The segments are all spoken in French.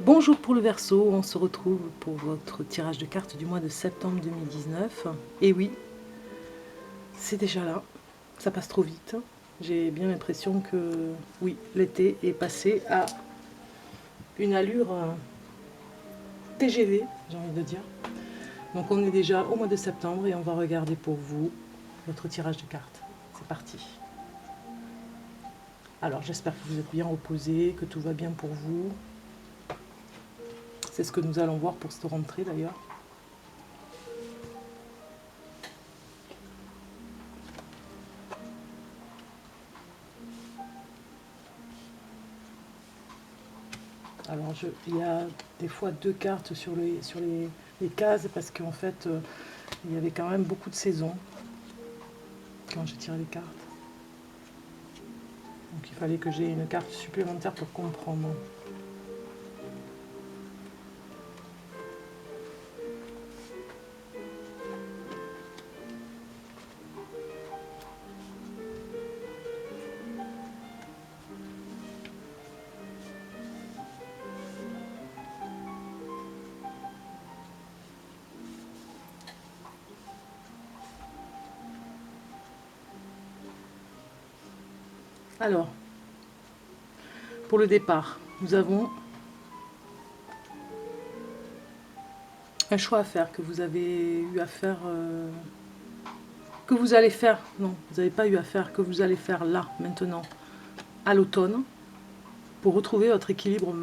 Bonjour pour le Verseau, on se retrouve pour votre tirage de cartes du mois de septembre 2019. Et oui, c'est déjà là, ça passe trop vite. J'ai bien l'impression que oui, l'été est passé à une allure TGV, j'ai envie de dire. Donc on est déjà au mois de septembre et on va regarder pour vous votre tirage de cartes. C'est parti. Alors j'espère que vous êtes bien reposés, que tout va bien pour vous. C'est ce que nous allons voir pour cette rentrée d'ailleurs. Alors il y a des fois deux cartes sur les cases parce qu'en fait il y avait quand même beaucoup de saisons quand j'ai tiré les cartes. Donc il fallait que j'ai une carte supplémentaire pour comprendre. Alors, pour le départ, nous avons un choix à faire que vous avez eu à faire, que vous allez faire, non, vous n'avez pas eu à faire, que vous allez faire là, maintenant, à l'automne, pour retrouver votre équilibre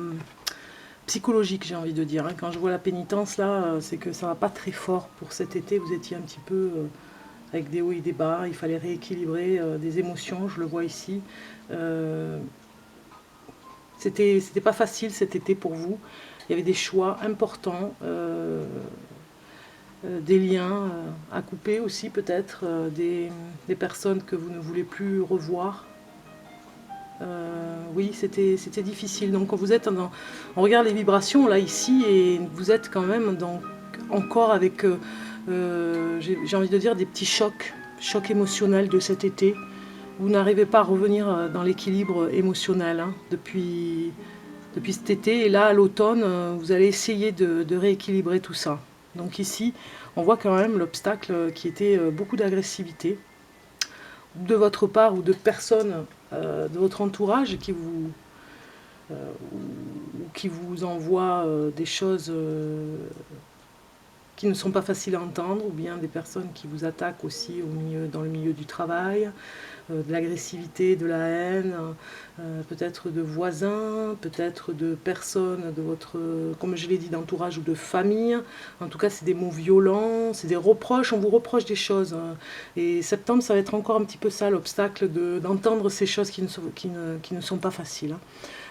psychologique, j'ai envie de dire. Quand je vois la pénitence là, c'est que ça va pas très fort pour cet été, vous étiez un petit peu avec des hauts et des bas, il fallait rééquilibrer des émotions, je le vois ici. C'était pas facile cet été pour vous. Il y avait des choix importants, des liens à couper aussi peut-être, des personnes que vous ne voulez plus revoir. Oui, c'était difficile. Donc quand vous êtes on regarde les vibrations là ici et vous êtes quand même encore avec, j'ai envie de dire, des petits chocs émotionnels de cet été. Vous n'arrivez pas à revenir dans l'équilibre émotionnel depuis cet été. Et là, à l'automne, vous allez essayer de rééquilibrer tout ça. Donc ici, on voit quand même l'obstacle qui était beaucoup d'agressivité de votre part ou de personnes de votre entourage qui vous envoient des choses qui ne sont pas faciles à entendre, ou bien des personnes qui vous attaquent aussi dans le milieu du travail, de l'agressivité, de la haine, peut-être de voisins, peut-être de personnes de votre, comme je l'ai dit, d'entourage ou de famille. En tout cas, c'est des mots violents, c'est des reproches, on vous reproche des choses. Et septembre, ça va être encore un petit peu ça, l'obstacle d'entendre ces choses qui ne sont pas faciles.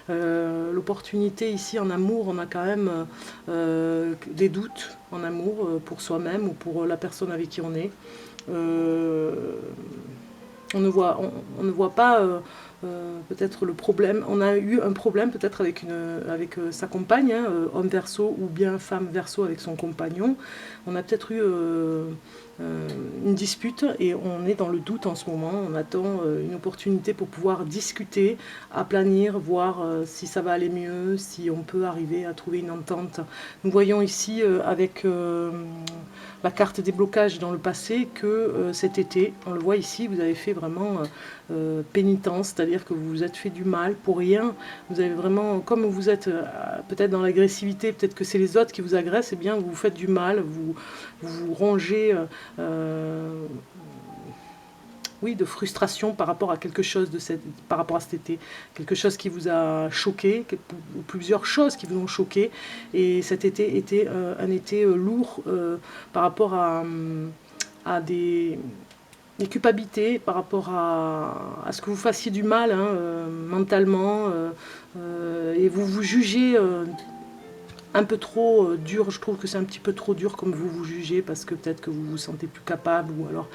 L'opportunité ici en amour, on a quand même des doutes en amour pour soi-même ou pour la personne avec qui on est. On ne voit pas peut-être le problème. On a eu un problème peut-être avec sa compagne, homme verso ou bien femme verso avec son compagnon. On a peut-être eu une dispute et on est dans le doute en ce moment. On attend une opportunité pour pouvoir discuter, aplanir, voir si ça va aller mieux, si on peut arriver à trouver une entente. Nous voyons ici avec la carte des blocages dans le passé que cet été, on le voit ici, vous avez fait vraiment pénitence, c'est-à-dire que vous vous êtes fait du mal pour rien. Vous avez vraiment, comme vous êtes peut-être dans l'agressivité, peut-être que c'est les autres qui vous agressent, et bien vous vous faites du mal, vous rongez oui, de frustration par rapport à quelque chose par rapport à cet été, quelque chose qui vous a choqué, ou plusieurs choses qui vous ont choqué, et cet été était un été lourd par rapport à des culpabilités, par rapport à ce que vous fassiez du mal mentalement, et vous vous jugez un peu trop dur. Je trouve que c'est un petit peu trop dur comme vous vous jugez, parce que peut-être que vous vous sentez plus capable, ou alors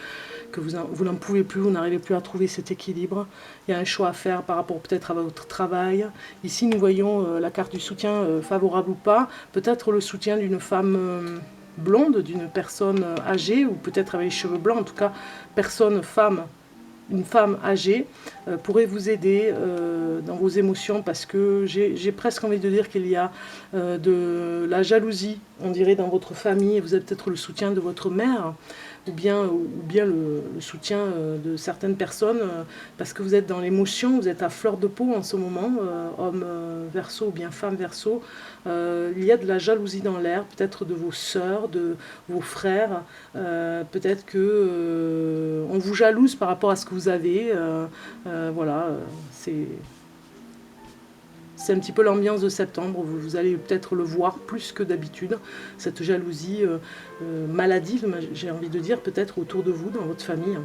que vous n'en pouvez plus, vous n'arrivez plus à trouver cet équilibre. Il y a un choix à faire par rapport peut-être à votre travail. Ici, nous voyons la carte du soutien, favorable ou pas. Peut-être le soutien d'une femme blonde, d'une personne âgée, ou peut-être avec les cheveux blancs. En tout cas, femme une femme âgée pourrait vous aider dans vos émotions, parce que j'ai presque envie de dire qu'il y a de la jalousie, on dirait, dans votre famille, et vous avez peut-être le soutien de votre mère, ou bien le soutien de certaines personnes, parce que vous êtes dans l'émotion, vous êtes à fleur de peau en ce moment, homme Verseau ou bien femme Verseau. Il y a de la jalousie dans l'air, peut-être de vos sœurs, de vos frères, peut-être que on vous jalouse par rapport à ce que vous avez, voilà, c'est un petit peu l'ambiance de septembre, vous allez peut-être le voir plus que d'habitude, cette jalousie maladive, j'ai envie de dire, peut-être autour de vous, dans votre famille.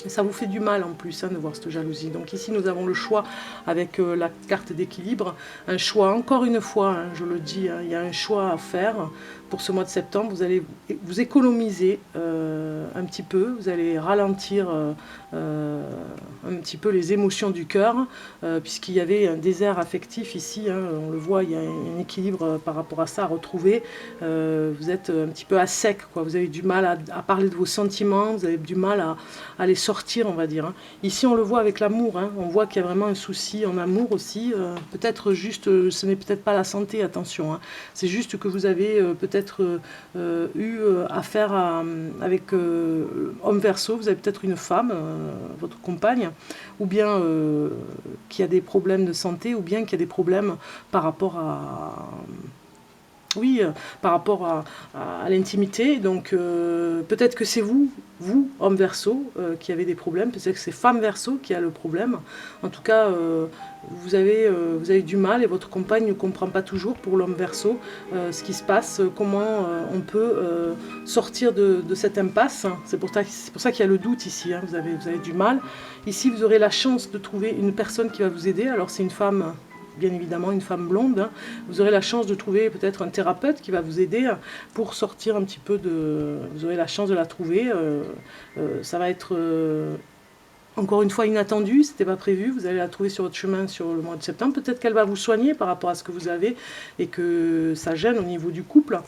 Et ça vous fait du mal en plus de voir cette jalousie. Donc ici nous avons le choix avec la carte d'équilibre, un choix, encore une fois, je le dis, il y a un choix à faire pour ce mois de septembre. Vous allez vous économiser un petit peu, vous allez ralentir un petit peu les émotions du cœur, puisqu'il y avait un désert affectif ici, on le voit, il y a un équilibre par rapport à ça à retrouver. Vous êtes un petit peu à sec, quoi. Vous avez du mal à parler de vos sentiments, vous avez du mal à les sortir, on va dire. Ici on le voit avec l'amour, on voit qu'il y a vraiment un souci en amour aussi, peut-être juste, ce n'est peut-être pas la santé, attention, c'est juste que vous avez peut-être eu affaire avec homme Verseau, vous avez peut-être une femme, votre compagne, ou bien qui a des problèmes de santé, ou bien qui a des problèmes par rapport à... Oui, par rapport à l'intimité. Donc peut-être que c'est vous, homme Verseau, qui avez des problèmes. Peut-être que c'est femme Verseau qui a le problème. En tout cas, vous avez du mal, et votre compagne ne comprend pas toujours, pour l'homme Verseau, ce qui se passe, comment on peut sortir de cette impasse. C'est pour ça qu'il y a le doute ici, vous avez du mal. Ici, vous aurez la chance de trouver une personne qui va vous aider. Alors c'est une femme... bien évidemment une femme blonde, vous aurez la chance de trouver peut-être un thérapeute qui va vous aider pour sortir un petit peu de... Vous aurez la chance de la trouver, ça va être encore une fois inattendu, c'était pas prévu, vous allez la trouver sur votre chemin sur le mois de septembre, peut-être qu'elle va vous soigner par rapport à ce que vous avez et que ça gêne au niveau du couple.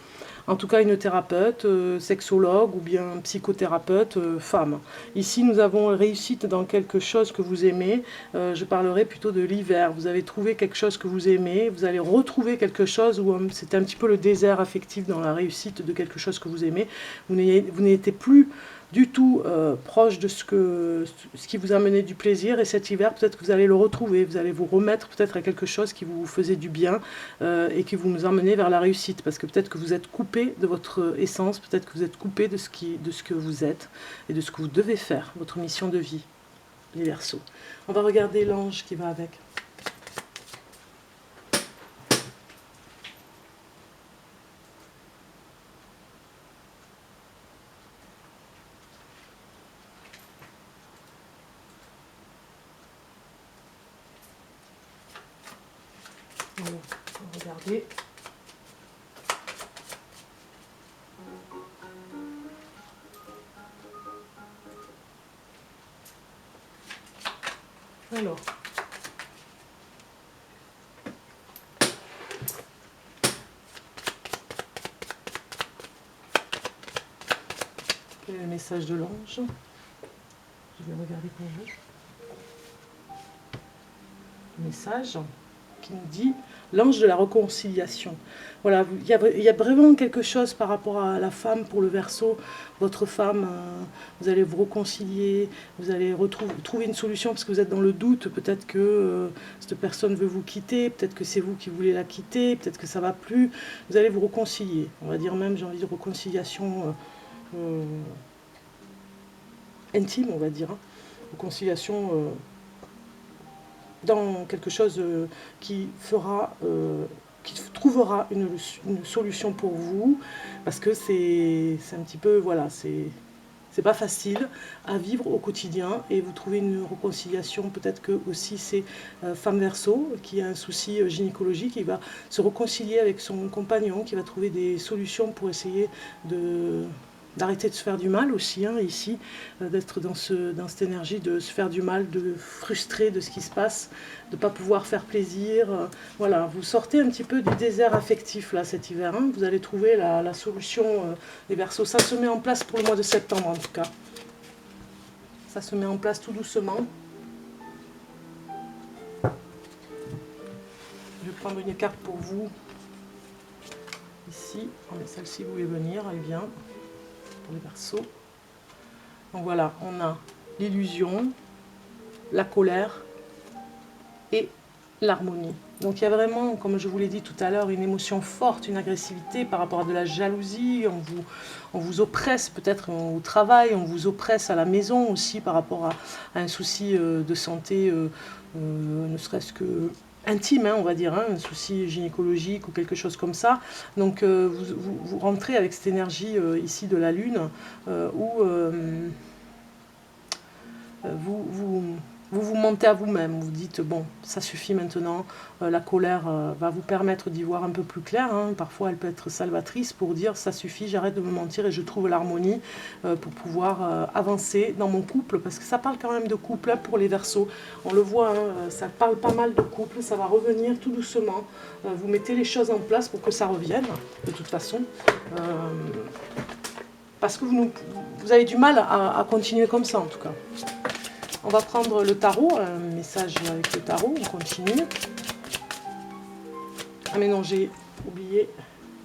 En tout cas, une thérapeute, sexologue ou bien psychothérapeute femme. Ici, nous avons réussite dans quelque chose que vous aimez. Je parlerai plutôt de l'hiver. Vous avez trouvé quelque chose que vous aimez. Vous allez retrouver quelque chose où c'était un petit peu le désert affectif dans la réussite de quelque chose que vous aimez. Vous n'étiez plus du tout proche de ce qui vous amenait du plaisir, et cet hiver peut-être que vous allez le retrouver, vous allez vous remettre peut-être à quelque chose qui vous faisait du bien et qui vous emmenez vers la réussite, parce que peut-être que vous êtes coupé de votre essence, peut-être que vous êtes coupé de ce que vous êtes et de ce que vous devez faire, votre mission de vie, les Verseaux. On va regarder l'ange qui va avec. On va regarder. Alors. Quel est le message de l'ange? Je vais regarder pour vous. Le message qui nous dit l'ange de la réconciliation. Voilà, il y a vraiment quelque chose par rapport à la femme pour le Verseau. Votre femme, vous allez vous réconcilier, vous allez trouver une solution parce que vous êtes dans le doute. Peut-être que cette personne veut vous quitter, peut-être que c'est vous qui voulez la quitter, peut-être que ça va plus. Vous allez vous réconcilier. On va dire même, j'ai envie de réconciliation intime, on va dire. Réconciliation dans quelque chose qui trouvera une solution pour vous, parce que c'est un petit peu, voilà, c'est pas facile à vivre au quotidien, et vous trouvez une réconciliation. Peut-être que aussi c'est femme Verseau qui a un souci gynécologique, qui va se réconcilier avec son compagnon, qui va trouver des solutions pour essayer d'arrêter de se faire du mal aussi, ici, d'être dans cette énergie de se faire du mal, de frustrer de ce qui se passe, de ne pas pouvoir faire plaisir. Voilà, vous sortez un petit peu du désert affectif là cet hiver, vous allez trouver la solution des Verseaux. Ça se met en place pour le mois de septembre en tout cas. Ça se met en place tout doucement. Je vais prendre une carte pour vous. Ici, celle-ci voulait venir, elle vient pour les Verseaux. Donc voilà, on a l'illusion, la colère et l'harmonie. Donc il y a vraiment, comme je vous l'ai dit tout à l'heure, une émotion forte, une agressivité par rapport à de la jalousie. On vous oppresse peut-être au travail, on vous oppresse à la maison aussi par rapport à un souci de santé, ne serait-ce que intime, hein, on va dire, hein, un souci gynécologique ou quelque chose comme ça. Donc vous rentrez avec cette énergie ici de la Lune où vous mentez à vous-même, vous dites bon, ça suffit maintenant, la colère va vous permettre d'y voir un peu plus clair, hein. Parfois elle peut être salvatrice pour dire ça suffit, j'arrête de me mentir et je trouve l'harmonie pour pouvoir avancer dans mon couple, parce que ça parle quand même de couple hein, pour les Verseaux, on le voit, hein, ça parle pas mal de couple, ça va revenir tout doucement, vous mettez les choses en place pour que ça revienne, de toute façon. Parce que vous avez du mal à continuer comme ça en tout cas. On va prendre le tarot, un message avec le tarot, on continue. Ah mais non, j'ai oublié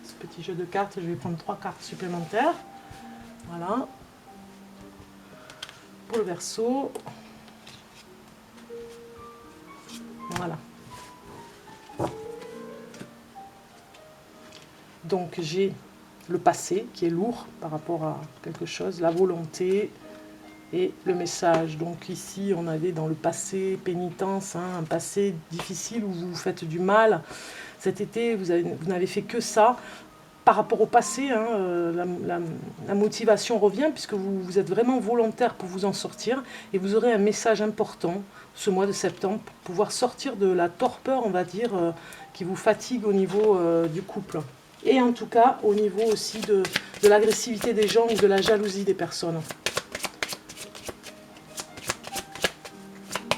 ce petit jeu de cartes, je vais prendre 3 cartes supplémentaires. Voilà. Pour le Verseau. Voilà. Donc j'ai le passé qui est lourd par rapport à quelque chose, la volonté, et le message. Donc ici on avait dans le passé pénitence, hein, un passé difficile où vous vous faites du mal. Cet été vous n'avez fait que ça. Par rapport au passé, hein, la motivation revient puisque vous êtes vraiment volontaire pour vous en sortir et vous aurez un message important ce mois de septembre pour pouvoir sortir de la torpeur, on va dire, qui vous fatigue au niveau du couple. Et en tout cas au niveau aussi de l'agressivité des gens ou de la jalousie des personnes.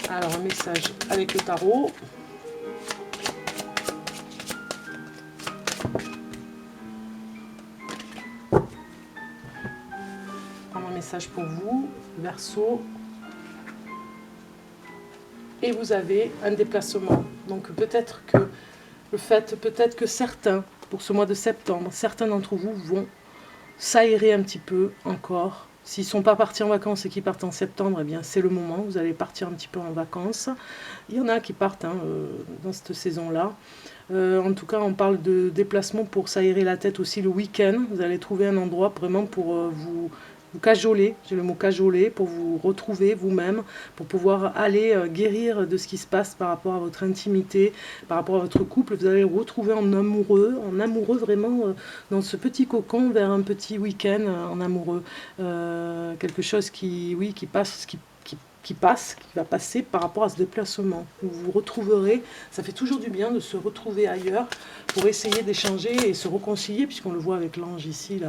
Alors, un message avec le tarot. Un message pour vous, Verseau. Et vous avez un déplacement. Donc peut-être que certains, pour ce mois de septembre, certains d'entre vous vont s'aérer un petit peu encore. S'ils ne sont pas partis en vacances et qu'ils partent en septembre, eh bien c'est le moment, vous allez partir un petit peu en vacances. Il y en a qui partent hein, dans cette saison-là. En tout cas, on parle de déplacement pour s'aérer la tête aussi le week-end. Vous allez trouver un endroit vraiment pour vous cajoler, j'ai le mot cajoler, pour vous retrouver vous-même, pour pouvoir aller guérir de ce qui se passe par rapport à votre intimité, par rapport à votre couple. Vous allez le retrouver en amoureux vraiment dans ce petit cocon vers un petit week-end en amoureux. Quelque chose qui passe, qui va passer par rapport à ce déplacement. Vous vous retrouverez, ça fait toujours du bien de se retrouver ailleurs pour essayer d'échanger et se réconcilier, puisqu'on le voit avec l'ange ici,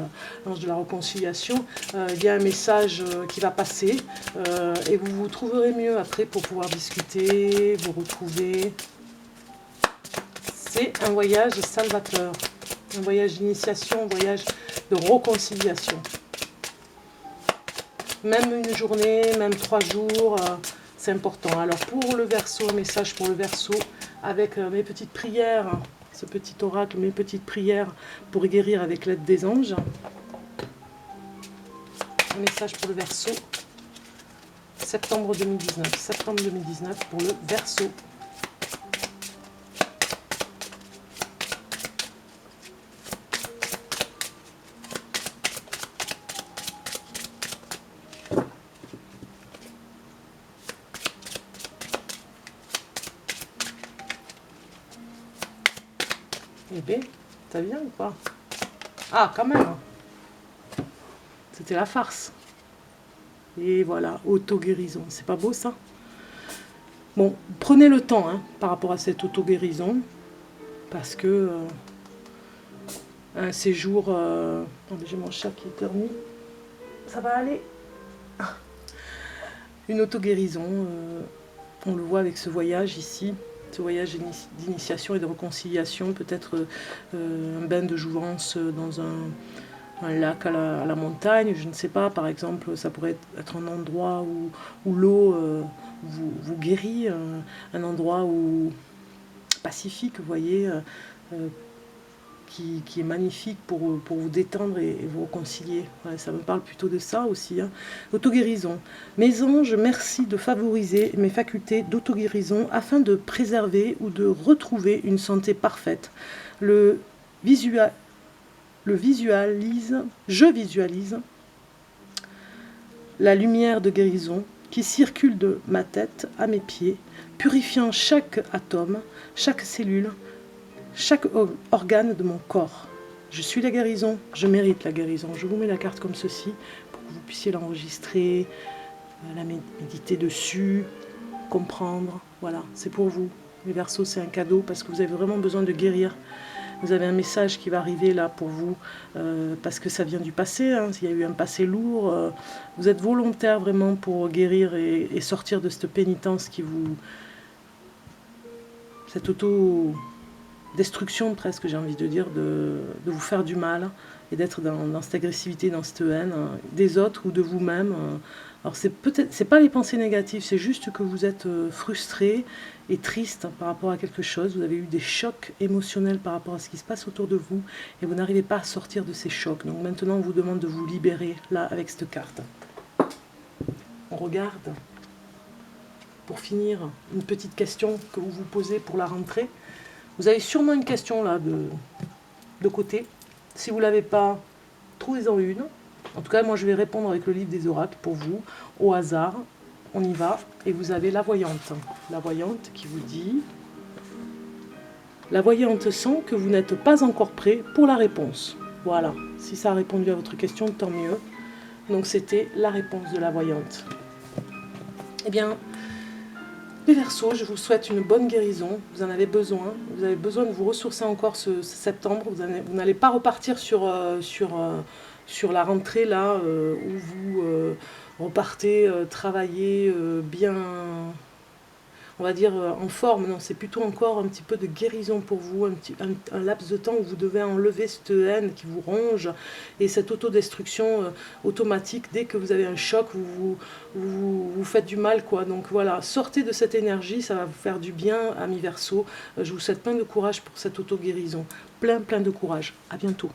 l'ange de la réconciliation. Il y a un message qui va passer et vous vous trouverez mieux après pour pouvoir discuter, vous retrouver. C'est un voyage salvateur, un voyage d'initiation, un voyage de réconciliation. Même une journée, même 3 jours, c'est important. Alors pour le Verseau, un message pour le Verseau, avec mes petites prières, ce petit oracle, mes petites prières pour guérir avec l'aide des anges. Un message pour le Verseau, septembre 2019. Septembre 2019 pour le Verseau. Eh bien, ça vient ou pas? Ah, quand même. C'était la farce. Et voilà, auto-guérison. C'est pas beau ça? Bon, prenez le temps hein, par rapport à cette auto-guérison. Parce que un séjour... Attendez, j'ai mon chat qui éternue. Ça va aller. Une auto-guérison. On le voit avec ce voyage ici. Ce voyage d'initiation et de réconciliation, peut-être un bain de jouvence dans un lac à la montagne, je ne sais pas, par exemple, ça pourrait être un endroit où l'eau vous guérit, un endroit pacifique, vous voyez, euh, qui est magnifique pour vous détendre et vous réconcilier. Ouais, ça me parle plutôt de ça aussi. Hein. Auto-guérison. Mes anges, merci de favoriser mes facultés d'auto-guérison afin de préserver ou de retrouver une santé parfaite. Je visualise la lumière de guérison qui circule de ma tête à mes pieds, purifiant chaque atome, chaque cellule, chaque organe de mon corps. Je suis la guérison, je mérite la guérison. Je vous mets la carte comme ceci pour que vous puissiez l'enregistrer, la méditer dessus, comprendre. Voilà, c'est pour vous. Les Verseaux, c'est un cadeau parce que vous avez vraiment besoin de guérir. Vous avez un message qui va arriver là pour vous parce que ça vient du passé. Hein. Il y a eu un passé lourd. Vous êtes volontaire vraiment pour guérir et sortir de cette pénitence qui vous... cette auto-destruction presque, j'ai envie de dire, de vous faire du mal et d'être dans cette agressivité, dans cette haine des autres ou de vous-même. Alors c'est pas les pensées négatives, c'est juste que vous êtes frustré et triste par rapport à quelque chose. Vous avez eu des chocs émotionnels par rapport à ce qui se passe autour de vous et vous n'arrivez pas à sortir de ces chocs. Donc maintenant on vous demande de vous libérer là avec cette carte. On regarde. Pour finir, une petite question que vous vous posez pour la rentrée. Vous avez sûrement une question là de côté. Si vous ne l'avez pas, trouvez-en une. En tout cas, moi je vais répondre avec le livre des oracles pour vous, au hasard. On y va. Et vous avez la voyante. La voyante qui vous dit... La voyante sent que vous n'êtes pas encore prêt pour la réponse. Voilà. Si ça a répondu à votre question, tant mieux. Donc c'était la réponse de la voyante. Eh bien... Les Verseaux, je vous souhaite une bonne guérison, vous en avez besoin de vous ressourcer encore ce septembre, vous n'allez pas repartir sur la rentrée là, où vous repartez travailler bien, on va dire en forme, non, c'est plutôt encore un petit peu de guérison pour vous, un laps de temps où vous devez enlever cette haine qui vous ronge et cette autodestruction automatique. Dès que vous avez un choc, vous faites du mal, quoi. Donc voilà, sortez de cette énergie, ça va vous faire du bien, amis Verseaux. Je vous souhaite plein de courage pour cette auto-guérison. Plein de courage. À bientôt.